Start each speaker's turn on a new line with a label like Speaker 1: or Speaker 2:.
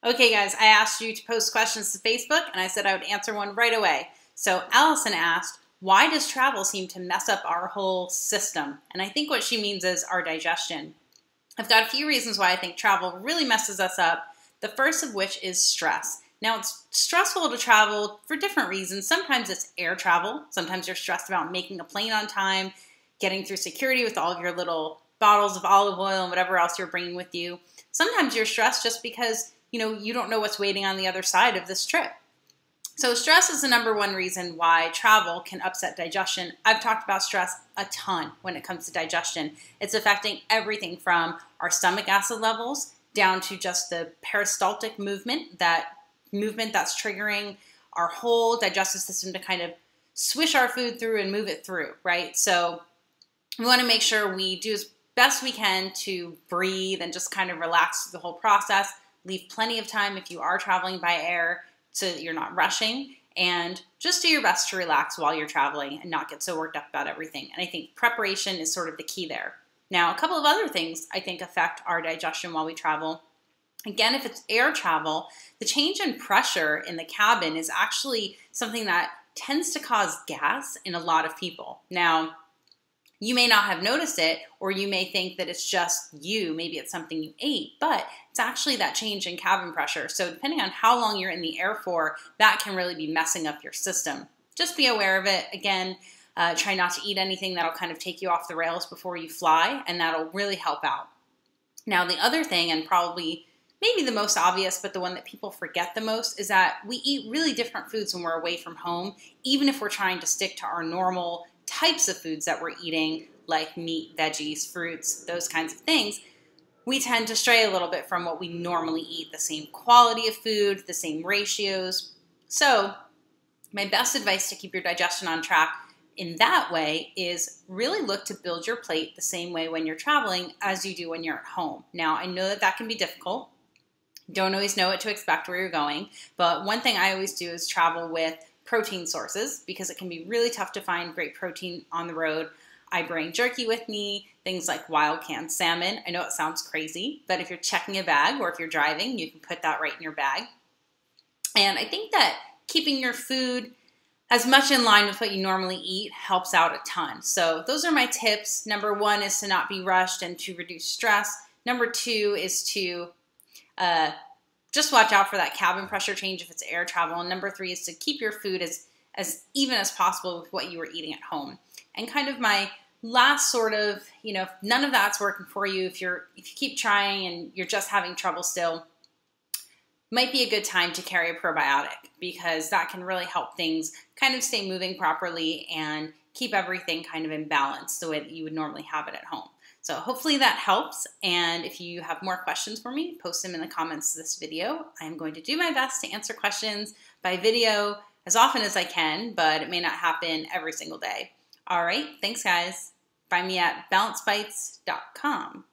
Speaker 1: Okay, guys, I asked you to post questions to Facebook, and I said I would answer one right away. So Allison asked, why does travel seem to mess up our whole system? And I think what she means is our digestion. I've got a few reasons why I think travel really messes us up, the first of which is stress. Now, it's stressful to travel for different reasons. Sometimes it's air travel. Sometimes you're stressed about making a plane on time, getting through security with all of your little bottles of olive oil and whatever else you're bringing with you. Sometimes you're stressed just because you don't know what's waiting on the other side of this trip. So stress is the number one reason why travel can upset digestion. I've talked about stress a ton when it comes to digestion. It's affecting everything from our stomach acid levels down to just the peristaltic movement, that's triggering our whole digestive system to kind of swish our food through and move it through, right? So we want to make sure we do as best we can to breathe and just kind of relax through the whole process. Leave plenty of time if you are traveling by air so that you're not rushing, and just do your best to relax while you're traveling and not get so worked up about everything. And I think preparation is sort of the key there. Now, a couple of other things I think affect our digestion while we travel. Again, if it's air travel, the change in pressure in the cabin is actually something that tends to cause gas in a lot of people. Now, you may not have noticed it, or you may think that it's just you, maybe it's something you ate, but it's actually that change in cabin pressure. So depending on how long you're in the air for, that can really be messing up your system. Just be aware of it. Again, try not to eat anything that'll kind of take you off the rails before you fly, and that'll really help out. Now, the other thing, and probably maybe the most obvious, but the one that people forget the most, is that we eat really different foods when we're away from home, even if we're trying to stick to our normal types of foods that we're eating, like meat, veggies, fruits, those kinds of things. We tend to stray a little bit from what we normally eat, the same quality of food, the same ratios. So my best advice to keep your digestion on track in that way is really look to build your plate the same way when you're traveling as you do when you're at home. Now, I know that that can be difficult. Don't always know what to expect where you're going, but one thing I always do is travel with protein sources, because it can be really tough to find great protein on the road. I bring jerky with me, things like wild canned salmon. I know it sounds crazy, but if you're checking a bag or if you're driving, you can put that right in your bag. And I think that keeping your food as much in line with what you normally eat helps out a ton. So those are my tips. Number one is to not be rushed and to reduce stress. Number two is to just watch out for that cabin pressure change if it's air travel. And number three is to keep your food as even as possible with what you were eating at home. And kind of my last sort of, if none of that's working for you, if you keep trying and you're just having trouble still, might be a good time to carry a probiotic, because that can really help things kind of stay moving properly and keep everything kind of in balance the way that you would normally have it at home. So hopefully that helps, and if you have more questions for me, post them in the comments of this video. I'm going to do my best to answer questions by video as often as I can, but it may not happen every single day. All right, thanks guys. Find me at balancebites.com.